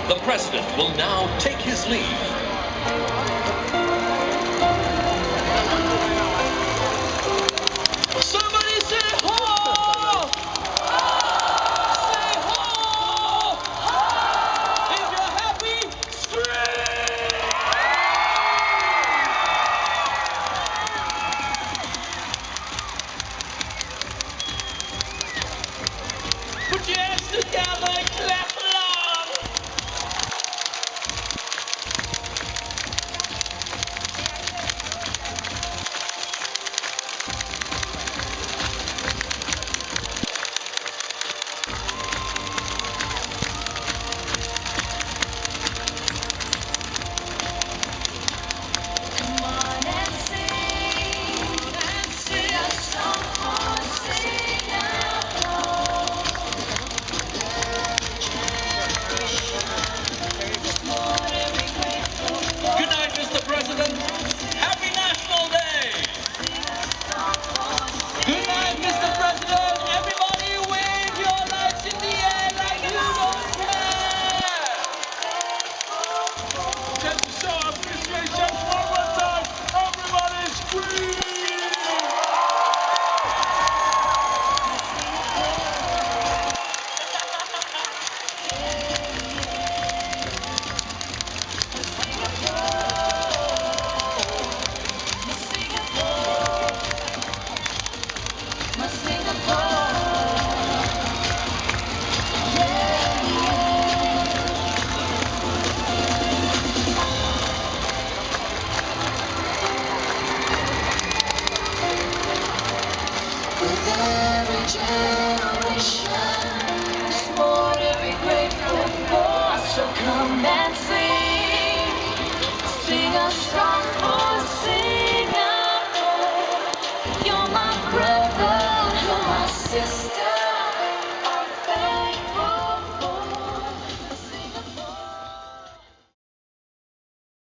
The president will now take his leave. Somebody say ho! Say ho! If you're happy, scream! Put your hands together and clap along! Come on and sing a song for sing along. Good night, Mr. President. Happy National Day! Good night, Mr. President. Everybody wave your lights in the air like you don't care. Just to show appreciation one more time. Everybody scream! With every generation, there's more to be grateful for. So come and sing a song for